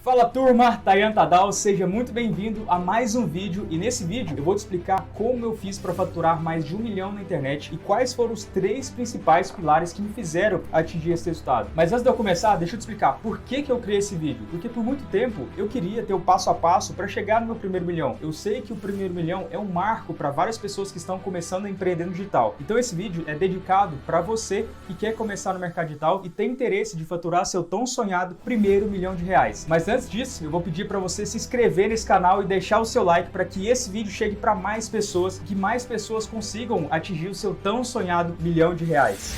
Fala turma, Taian Tadal, seja muito bem-vindo a mais um vídeo e nesse vídeo eu vou te explicar como eu fiz para faturar mais de 1 milhão na internet e quais foram os 3 principais pilares que me fizeram atingir esse resultado. Mas antes de eu começar, deixa eu te explicar por que eu criei esse vídeo. Porque por muito tempo eu queria ter o passo a passo para chegar no meu primeiro milhão. Eu sei que o primeiro milhão é um marco para várias pessoas que estão começando a empreender no digital. Então esse vídeo é dedicado para você que quer começar no mercado digital e tem interesse de faturar seu tão sonhado primeiro milhão de reais. Mas antes disso, eu vou pedir para você se inscrever nesse canal e deixar o seu like para que esse vídeo chegue para mais pessoas, que mais pessoas consigam atingir o seu tão sonhado milhão de reais.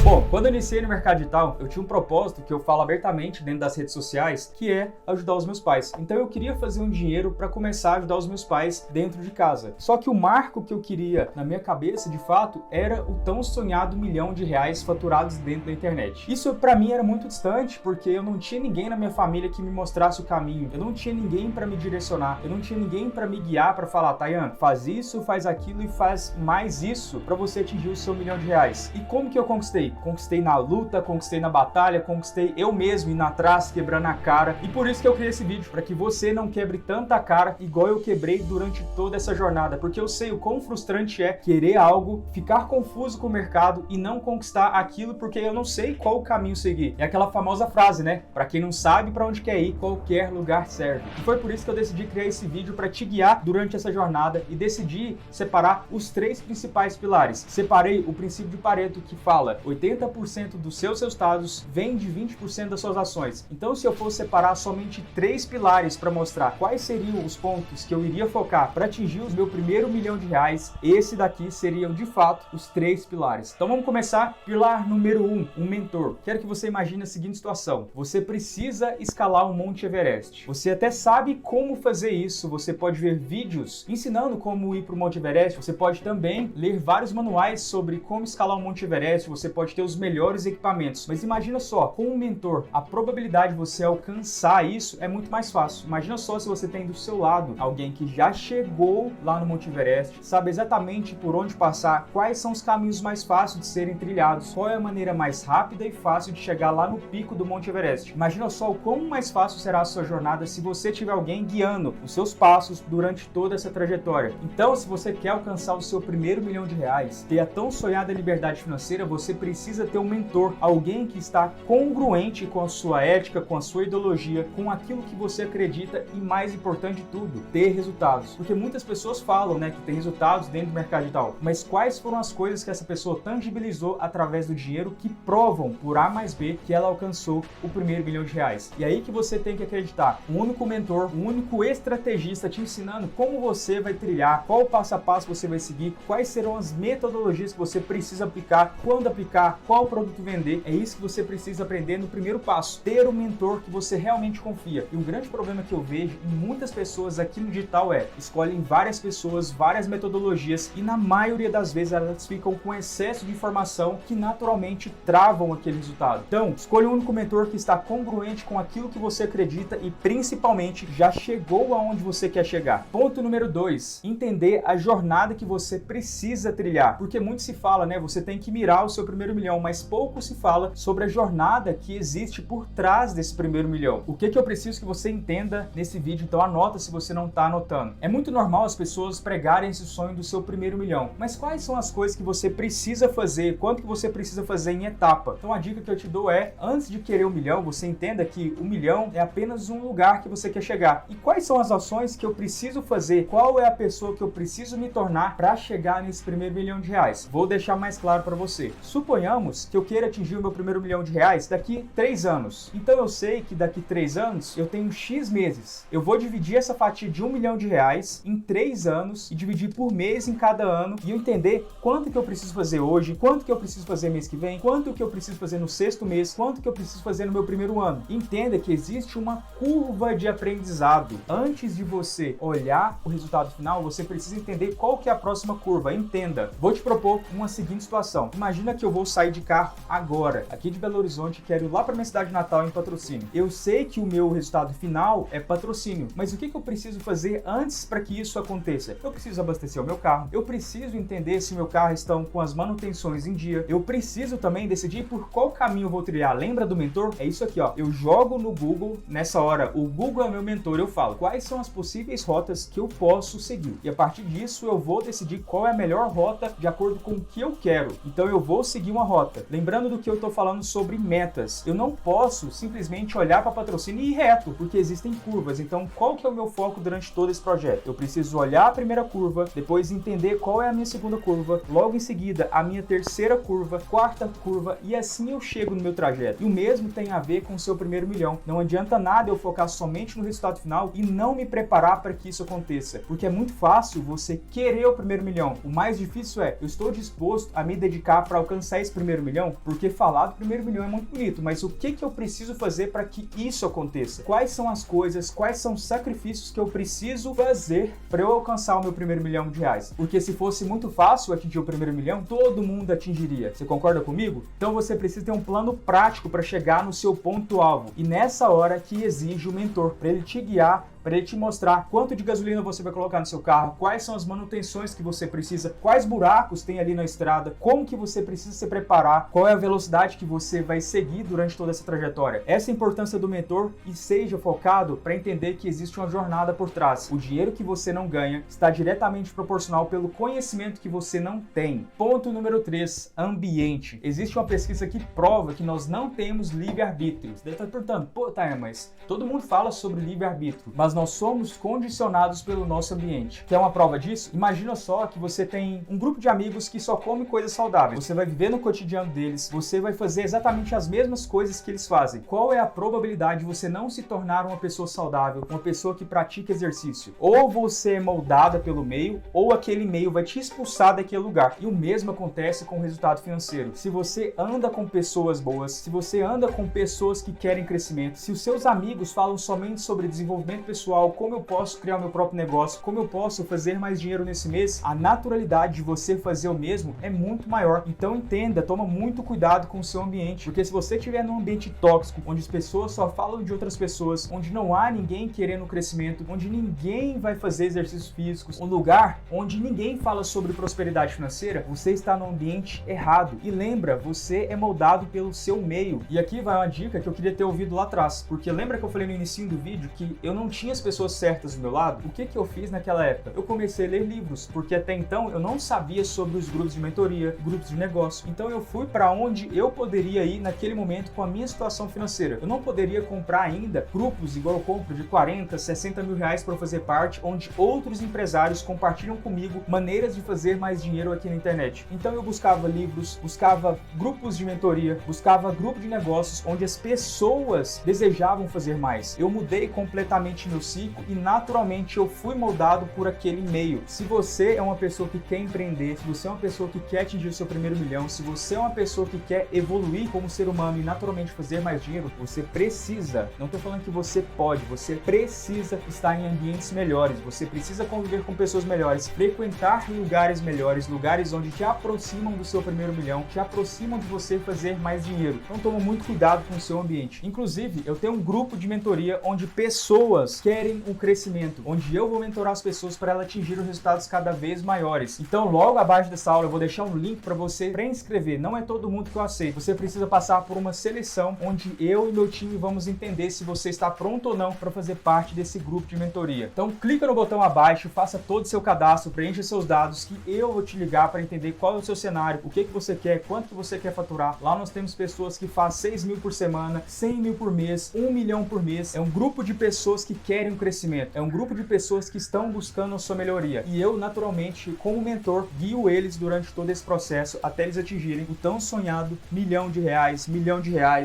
Bom, quando eu iniciei no mercado digital, eu tinha um propósito que eu falo abertamente dentro das redes sociais, que é ajudar os meus pais. Então eu queria fazer um dinheiro para começar a ajudar os meus pais dentro de casa. Só que o marco que eu queria na minha cabeça, de fato, era o tão sonhado milhão de reais faturados dentro da internet. Isso para mim era muito distante, porque eu não tinha ninguém na minha família que me mostrasse o caminho. Eu não tinha ninguém para me direcionar. Eu não tinha ninguém para me guiar, para falar, Taian, faz isso, faz aquilo e faz mais isso para você atingir o seu milhão de reais. E como que eu conquistei? Conquistei na luta, conquistei na batalha, conquistei eu mesmo indo atrás, quebrando a cara. E por isso que eu criei esse vídeo, para que você não quebre tanta cara igual eu quebrei durante toda essa jornada. Porque eu sei o quão frustrante é querer algo, ficar confuso com o mercado e não conquistar aquilo porque eu não sei qual o caminho seguir. É aquela famosa frase, né? Para quem não sabe para onde quer ir, qualquer lugar serve. E foi por isso que eu decidi criar esse vídeo para te guiar durante essa jornada e decidi separar os 3 principais pilares. Separei o princípio de Pareto, que fala 80% dos seus resultados vem de 20% das suas ações. Então, se eu fosse separar somente 3 pilares para mostrar quais seriam os pontos que eu iria focar para atingir o meu primeiro milhão de reais, esse daqui seriam de fato os 3 pilares. Então vamos começar. Pilar número 1, um mentor. Quero que você imagine a seguinte situação: você precisa escalar o Monte Everest. Você até sabe como fazer isso, você pode ver vídeos ensinando como ir para o Monte Everest, você pode também ler vários manuais sobre como escalar o Monte Everest, você pode ter os melhores equipamentos. Mas imagina só, com um mentor, a probabilidade de você alcançar isso é muito mais fácil. Imagina só se você tem do seu lado alguém que já chegou lá no Monte Everest, sabe exatamente por onde passar, quais são os caminhos mais fáceis de serem trilhados, qual é a maneira mais rápida e fácil de chegar lá no pico do Monte Everest. Imagina só o quão mais fácil será a sua jornada se você tiver alguém guiando os seus passos durante toda essa trajetória. Então, se você quer alcançar o seu primeiro milhão de reais, ter a tão sonhada liberdade financeira, você precisa ter um mentor, alguém que está congruente com a sua ética, com a sua ideologia, com aquilo que você acredita e, mais importante de tudo, ter resultados. Porque muitas pessoas falam, né, que tem resultados dentro do mercado digital, mas quais foram as coisas que essa pessoa tangibilizou através do dinheiro que provam por A mais B que ela alcançou o primeiro milhão de reais? E aí que você tem que acreditar. Um único mentor, um único estrategista te ensinando como você vai trilhar, qual o passo a passo você vai seguir, quais serão as metodologias que você precisa aplicar, quando aplicar, qual produto vender. É isso que você precisa aprender no primeiro passo. Ter um mentor que você realmente confia. E um grande problema que eu vejo em muitas pessoas aqui no digital é escolhem várias pessoas, várias metodologias e na maioria das vezes elas ficam com excesso de informação que naturalmente travam aquele resultado. Então, escolha um único mentor que está congruente com aquilo que você acredita e principalmente já chegou aonde você quer chegar. Ponto número 2, entender a jornada que você precisa trilhar. Porque muito se fala, né? Você tem que mirar o seu primeiro milhão, mas pouco se fala sobre a jornada que existe por trás desse primeiro milhão. O que eu preciso que você entenda nesse vídeo, então anota se você não está anotando. É muito normal as pessoas pregarem esse sonho do seu primeiro milhão, mas quais são as coisas que você precisa fazer, quanto que você precisa fazer em etapa? Então a dica que eu te dou é, antes de querer 1 milhão, você entenda que o milhão é apenas um lugar que você quer chegar. E quais são as ações que eu preciso fazer? Qual é a pessoa que eu preciso me tornar para chegar nesse primeiro milhão de reais? Vou deixar mais claro para você. Suponhamos que eu queira atingir o meu primeiro milhão de reais daqui 3 anos. Então eu sei que daqui 3 anos eu tenho X meses. Eu vou dividir essa fatia de 1 milhão de reais em 3 anos e dividir por mês em cada ano e eu entender quanto que eu preciso fazer hoje, quanto que eu preciso fazer mês que vem, quanto que eu preciso fazer no 6º mês, quanto que eu preciso fazer no meu primeiro ano. Entenda que existe uma curva de aprendizado. Antes de você olhar o resultado final, você precisa entender qual que é a próxima curva. Entenda. Vou te propor uma seguinte situação. Imagina que eu vou sair sair de carro agora, aqui de Belo Horizonte, quero ir lá para minha cidade natal em patrocínio. Eu sei que o meu resultado final é patrocínio, mas o que eu preciso fazer antes para que isso aconteça? Eu preciso abastecer o meu carro, eu preciso entender se meu carro está com as manutenções em dia, eu preciso também decidir por qual caminho eu vou trilhar. Lembra do mentor? É isso aqui, ó. Eu jogo no Google, nessa hora, o Google é meu mentor, eu falo quais são as possíveis rotas que eu posso seguir. E a partir disso, eu vou decidir qual é a melhor rota de acordo com o que eu quero. Então, eu vou seguir uma rota. Lembrando do que eu tô falando sobre metas. Eu não posso simplesmente olhar para patrocínio e ir reto, porque existem curvas. Então, qual que é o meu foco durante todo esse projeto? Eu preciso olhar a primeira curva, depois entender qual é a minha segunda curva, logo em seguida, a minha terceira curva, quarta curva, e assim eu chego no meu trajeto. E o mesmo tem a ver com o seu primeiro milhão. Não adianta nada eu focar somente no resultado final e não me preparar para que isso aconteça, porque é muito fácil você querer o primeiro milhão. O mais difícil é, eu estou disposto a me dedicar para alcançar esse primeiro milhão? Porque falar do primeiro milhão é muito bonito, mas o que eu preciso fazer para que isso aconteça? Quais são as coisas, quais são os sacrifícios que eu preciso fazer para eu alcançar o meu primeiro milhão de reais? Porque se fosse muito fácil atingir o primeiro milhão, todo mundo atingiria. Você concorda comigo? Então você precisa ter um plano prático para chegar no seu ponto-alvo. E nessa hora que exige o mentor, para ele te guiar, para ele te mostrar quanto de gasolina você vai colocar no seu carro, quais são as manutenções que você precisa, quais buracos tem ali na estrada, como que você precisa se preparar, qual é a velocidade que você vai seguir durante toda essa trajetória. Essa é a importância do mentor, e seja focado para entender que existe uma jornada por trás. O dinheiro que você não ganha está diretamente proporcional pelo conhecimento que você não tem. Ponto número 3, ambiente. Existe uma pesquisa que prova que nós não temos livre-arbítrio. Você deve estar perguntando, pô, Taia, mas todo mundo fala sobre livre-arbítrio, mas nós somos condicionados pelo nosso ambiente. Quer uma prova disso? Imagina só que você tem um grupo de amigos que só come coisas saudáveis. Você vai viver no cotidiano deles, você vai fazer exatamente as mesmas coisas que eles fazem. Qual é a probabilidade de você não se tornar uma pessoa saudável, uma pessoa que pratica exercício? Ou você é moldada pelo meio, ou aquele meio vai te expulsar daquele lugar. E o mesmo acontece com o resultado financeiro. Se você anda com pessoas boas, se você anda com pessoas que querem crescimento, se os seus amigos falam somente sobre desenvolvimento pessoal, como eu posso criar o meu próprio negócio, como eu posso fazer mais dinheiro nesse mês, a naturalidade de você fazer o mesmo é muito maior. Então entenda, toma muito cuidado com o seu ambiente, porque se você estiver num ambiente tóxico, onde as pessoas só falam de outras pessoas, onde não há ninguém querendo crescimento, onde ninguém vai fazer exercícios físicos, um lugar onde ninguém fala sobre prosperidade financeira, você está no ambiente errado. E lembra, você é moldado pelo seu meio. E aqui vai uma dica que eu queria ter ouvido lá atrás, porque lembra que eu falei no início do vídeo que eu não tinha as pessoas certas do meu lado? O que eu fiz naquela época? Eu comecei a ler livros, porque até então eu não sabia sobre os grupos de mentoria, grupos de negócio. Então eu fui para onde eu poderia ir naquele momento com a minha situação financeira. Eu não poderia comprar ainda grupos igual eu compro de 40, 60 mil reais para fazer parte, onde outros empresários compartilham comigo maneiras de fazer mais dinheiro aqui na internet. Então eu buscava livros, buscava grupos de mentoria, buscava grupo de negócios onde as pessoas desejavam fazer mais. Eu mudei completamente meu ciclo e naturalmente eu fui moldado por aquele meio. Se você é uma pessoa que quer empreender, se você é uma pessoa que quer atingir o seu primeiro milhão, se você é uma pessoa que quer evoluir como ser humano e naturalmente fazer mais dinheiro, você precisa, não estou falando que você pode, você precisa estar em ambientes melhores, você precisa conviver com pessoas melhores, frequentar lugares melhores, lugares onde te aproximam do seu primeiro milhão, te aproximam de você fazer mais dinheiro. Então toma muito cuidado com o seu ambiente. Inclusive, eu tenho um grupo de mentoria onde pessoas querem um crescimento, onde eu vou mentorar as pessoas para elas atingirem resultados cada vez maiores. Então, logo abaixo dessa aula, eu vou deixar um link para você pré-inscrever. Não é todo mundo que eu aceito. Você precisa passar por uma seleção onde eu e meu time vamos entender se você está pronto ou não para fazer parte desse grupo de mentoria. Então, clica no botão abaixo, faça todo o seu cadastro, preencha seus dados que eu vou te ligar para entender qual é o seu cenário, o que você quer, quanto que você quer faturar. Lá nós temos pessoas que fazem 6 mil por semana, 100 mil por mês, 1 milhão por mês. É um grupo de pessoas que querem um crescimento. É um grupo de pessoas que estão buscando a sua melhoria. E eu, naturalmente, como mentor, guio eles durante todo esse processo até eles atingirem o tão sonhado milhão de reais,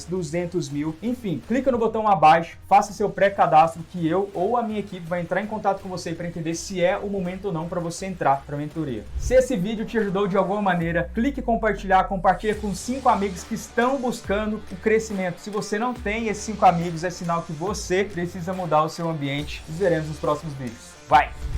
200 mil. Enfim, clica no botão abaixo, faça seu pré-cadastro que eu ou a minha equipe vai entrar em contato com você para entender se é o momento ou não para você entrar para a mentoria. Se esse vídeo te ajudou de alguma maneira, clique em compartilhar, compartilha com 5 amigos que estão buscando o crescimento. Se você não tem esses 5 amigos, é sinal que você precisa mudar o seu ambiente. Nos veremos nos próximos vídeos. Vai!